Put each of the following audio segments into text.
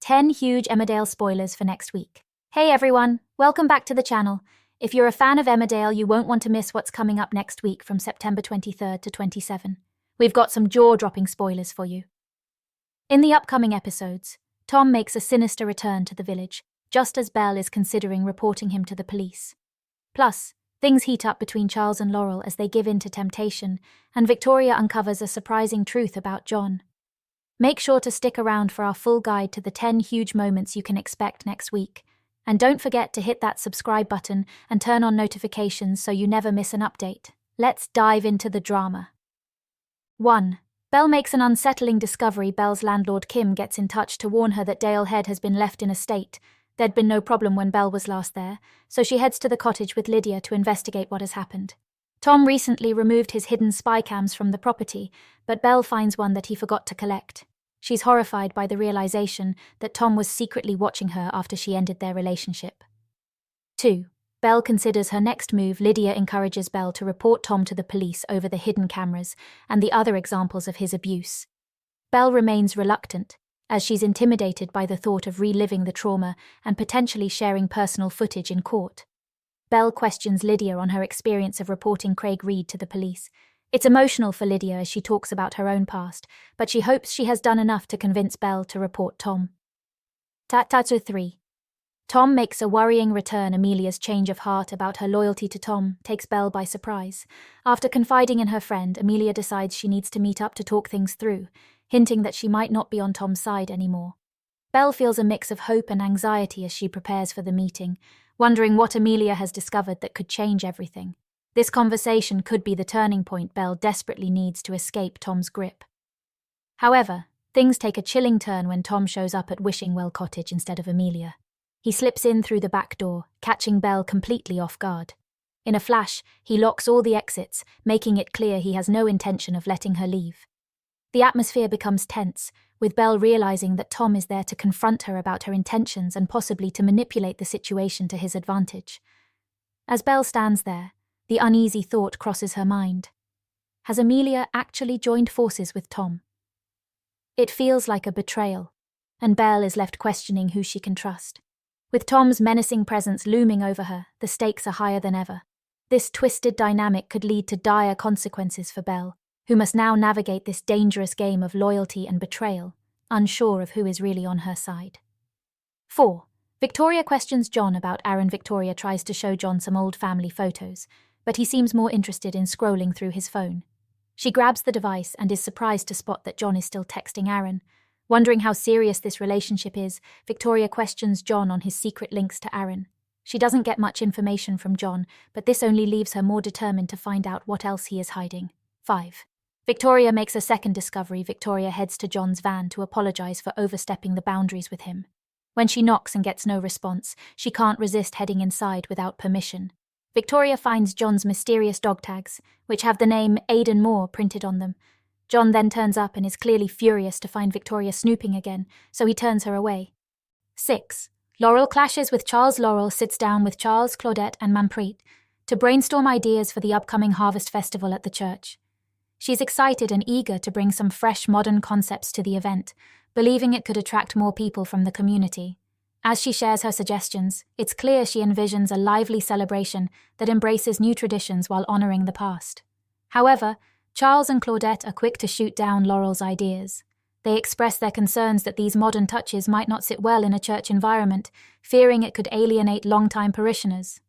10 huge Emmerdale spoilers for next week. Hey everyone, welcome back to the channel. If you're a fan of Emmerdale, you won't want to miss what's coming up next week from September 23rd to 27. We've got some jaw-dropping spoilers for you. In the upcoming episodes, Tom makes a sinister return to the village, just as Belle is considering reporting him to the police. Plus, things heat up between Charles and Laurel as they give in to temptation, and Victoria uncovers a surprising truth about Jon. Make sure to stick around for our full guide to the 10 huge moments you can expect next week. And don't forget to hit that subscribe button and turn on notifications so you never miss an update. Let's dive into the drama. 1. Belle makes an unsettling discovery. Belle's landlord Kim gets in touch to warn her that Dale Head has been left in a state. There'd been no problem when Belle was last there, so she heads to the cottage with Lydia to investigate what has happened. Tom recently removed his hidden spy cams from the property, but Belle finds one that he forgot to collect. She's horrified by the realization that Tom was secretly watching her after she ended their relationship. 2. Belle considers her next move. Lydia encourages Belle to report Tom to the police over the hidden cameras and the other examples of his abuse. Belle remains reluctant, as she's intimidated by the thought of reliving the trauma and potentially sharing personal footage in court. Belle questions Lydia on her experience of reporting Craig Reed to the police. It's emotional for Lydia as she talks about her own past, but she hopes she has done enough to convince Belle to report Tom. 3. Tom makes a worrying return. Amelia's change of heart about her loyalty to Tom takes Belle by surprise. After confiding in her friend, Amelia decides she needs to meet up to talk things through, hinting that she might not be on Tom's side anymore. Belle feels a mix of hope and anxiety as she prepares for the meeting, wondering what Amelia has discovered that could change everything. This conversation could be the turning point Belle desperately needs to escape Tom's grip. However, things take a chilling turn when Tom shows up at Wishing-Well Cottage instead of Amelia. He slips in through the back door, catching Belle completely off guard. In a flash, he locks all the exits, making it clear he has no intention of letting her leave. The atmosphere becomes tense, with Belle realizing that Tom is there to confront her about her intentions and possibly to manipulate the situation to his advantage. As Belle stands there, the uneasy thought crosses her mind. Has Amelia actually joined forces with Tom? It feels like a betrayal, and Belle is left questioning who she can trust. With Tom's menacing presence looming over her, the stakes are higher than ever. This twisted dynamic could lead to dire consequences for Belle, who must now navigate this dangerous game of loyalty and betrayal, unsure of who is really on her side. 4. Victoria questions Jon about Aaron. Victoria tries to show Jon some old family photos, but he seems more interested in scrolling through his phone. She grabs the device and is surprised to spot that Jon is still texting Aaron. Wondering how serious this relationship is, Victoria questions Jon on his secret links to Aaron. She doesn't get much information from Jon, but this only leaves her more determined to find out what else he is hiding. 5. Victoria makes a second discovery. Victoria heads to Jon's van to apologize for overstepping the boundaries with him. When she knocks and gets no response, she can't resist heading inside without permission. Victoria finds Jon's mysterious dog tags, which have the name Aidan Moore printed on them. Jon then turns up and is clearly furious to find Victoria snooping again, so he turns her away. 6. Laurel Clashes with Charles. Laurel sits down with Charles, Claudette, and Manprit to brainstorm ideas for the upcoming Harvest Festival at the church. She's excited and eager to bring some fresh modern concepts to the event, believing it could attract more people from the community. As she shares her suggestions, it's clear she envisions a lively celebration that embraces new traditions while honoring the past. However, Charles and Claudette are quick to shoot down Laurel's ideas. They express their concerns that these modern touches might not sit well in a church environment, fearing it could alienate longtime parishioners.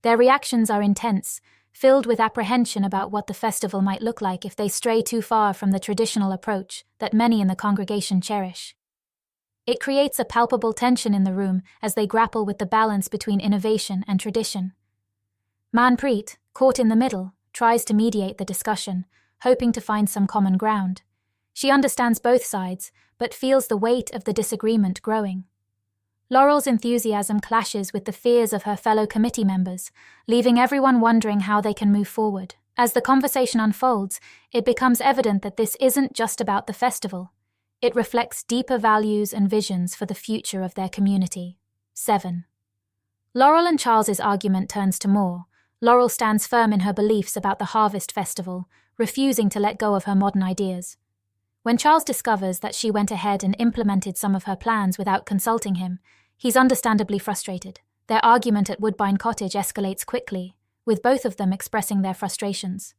Their reactions are intense, filled with apprehension about what the festival might look like if they stray too far from the traditional approach that many in the congregation cherish. It creates a palpable tension in the room as they grapple with the balance between innovation and tradition. Manprit, caught in the middle, tries to mediate the discussion, hoping to find some common ground. She understands both sides, but feels the weight of the disagreement growing. Laurel's enthusiasm clashes with the fears of her fellow committee members, leaving everyone wondering how they can move forward. As the conversation unfolds, it becomes evident that this isn't just about the festival. It reflects deeper values and visions for the future of their community. 7. Laurel and Charles's argument turns to more. Laurel stands firm in her beliefs about the Harvest Festival, refusing to let go of her modern ideas. When Charles discovers that she went ahead and implemented some of her plans without consulting him, he's understandably frustrated. Their argument at Woodbine Cottage escalates quickly, with both of them expressing their frustrations.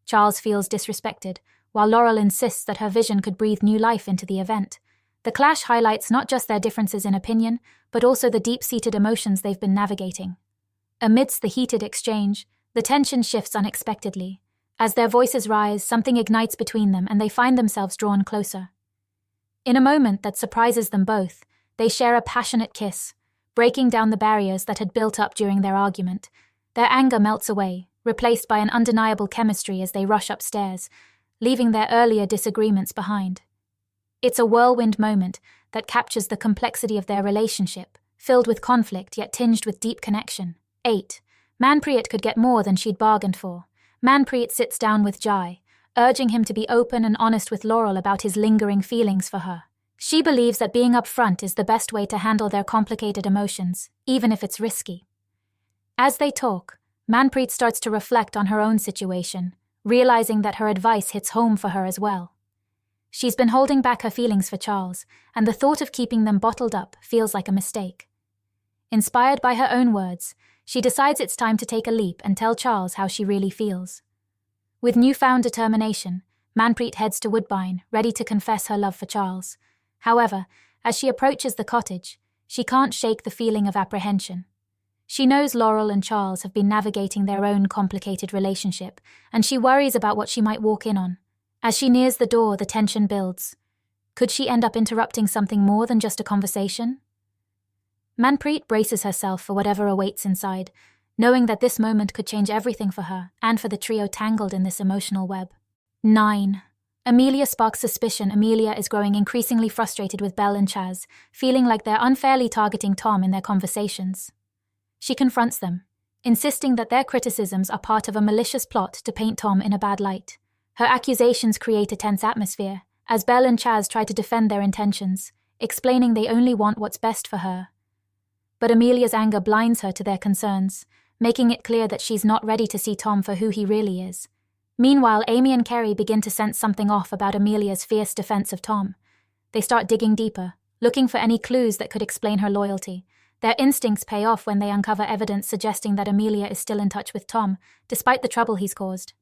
Charles feels disrespected, while Laurel insists that her vision could breathe new life into the event. The clash highlights not just their differences in opinion, but also the deep-seated emotions they've been navigating. Amidst the heated exchange, the tension shifts unexpectedly. As their voices rise, something ignites between them and they find themselves drawn closer. In a moment that surprises them both, they share a passionate kiss, breaking down the barriers that had built up during their argument. Their anger melts away, replaced by an undeniable chemistry as they rush upstairs, leaving their earlier disagreements behind. It's a whirlwind moment that captures the complexity of their relationship, filled with conflict yet tinged with deep connection. 8. Manprit could get more than she'd bargained for. Manprit sits down with Jai, urging him to be open and honest with Laurel about his lingering feelings for her. She believes that being upfront is the best way to handle their complicated emotions, even if it's risky. As they talk, Manprit starts to reflect on her own situation, realizing that her advice hits home for her as well. She's been holding back her feelings for Charles, and the thought of keeping them bottled up feels like a mistake. Inspired by her own words, she decides it's time to take a leap and tell Charles how she really feels. With newfound determination, Manprit heads to Woodbine, ready to confess her love for Charles. However, as she approaches the cottage, she can't shake the feeling of apprehension. She knows Laurel and Charles have been navigating their own complicated relationship, and she worries about what she might walk in on. As she nears the door, the tension builds. Could she end up interrupting something more than just a conversation? Manprit braces herself for whatever awaits inside, knowing that this moment could change everything for her and for the trio tangled in this emotional web. 9. Amelia sparks suspicion. Amelia is growing increasingly frustrated with Belle and Chaz, feeling like they're unfairly targeting Tom in their conversations. She confronts them, insisting that their criticisms are part of a malicious plot to paint Tom in a bad light. Her accusations create a tense atmosphere, as Belle and Chaz try to defend their intentions, explaining they only want what's best for her. But Amelia's anger blinds her to their concerns, making it clear that she's not ready to see Tom for who he really is. Meanwhile, Amy and Kerry begin to sense something off about Amelia's fierce defense of Tom. They start digging deeper, looking for any clues that could explain her loyalty. Their instincts pay off when they uncover evidence suggesting that Amelia is still in touch with Tom, despite the trouble he's caused.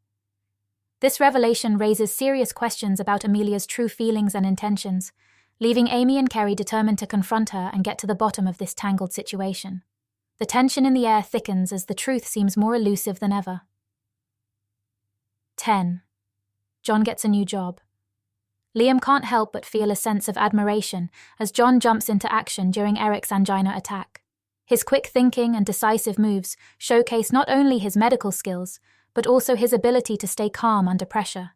This revelation raises serious questions about Amelia's true feelings and intentions, leaving Amy and Kerry determined to confront her and get to the bottom of this tangled situation. The tension in the air thickens as the truth seems more elusive than ever. 10. Jon gets a new job. Liam can't help but feel a sense of admiration as Jon jumps into action during Eric's angina attack. His quick thinking and decisive moves showcase not only his medical skills, but also his ability to stay calm under pressure.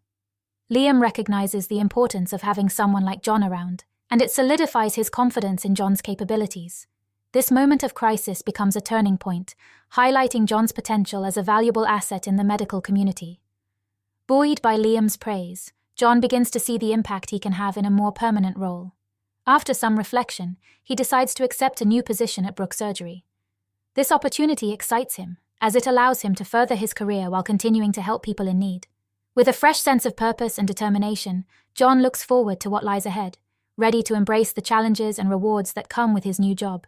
Liam recognizes the importance of having someone like Jon around, and it solidifies his confidence in Jon's capabilities. This moment of crisis becomes a turning point, highlighting Jon's potential as a valuable asset in the medical community. Buoyed by Liam's praise, Jon begins to see the impact he can have in a more permanent role. After some reflection, he decides to accept a new position at Brook Surgery. This opportunity excites him, as it allows him to further his career while continuing to help people in need. With a fresh sense of purpose and determination, Jon looks forward to what lies ahead, ready to embrace the challenges and rewards that come with his new job.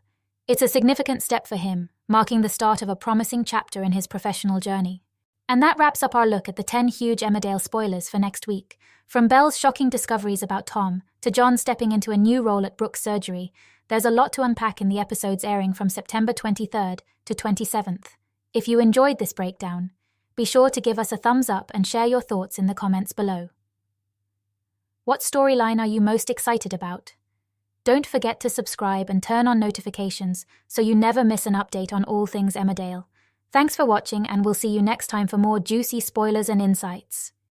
It's a significant step for him, marking the start of a promising chapter in his professional journey. And that wraps up our look at the 10 huge Emmerdale spoilers for next week. From Belle's shocking discoveries about Tom to Jon stepping into a new role at Brook Surgery, there's a lot to unpack in the episodes airing from September 23rd to 27th. If you enjoyed this breakdown, be sure to give us a thumbs up and share your thoughts in the comments below. What storyline are you most excited about? Don't forget to subscribe and turn on notifications so you never miss an update on all things Emmerdale. Thanks for watching, and we'll see you next time for more juicy spoilers and insights.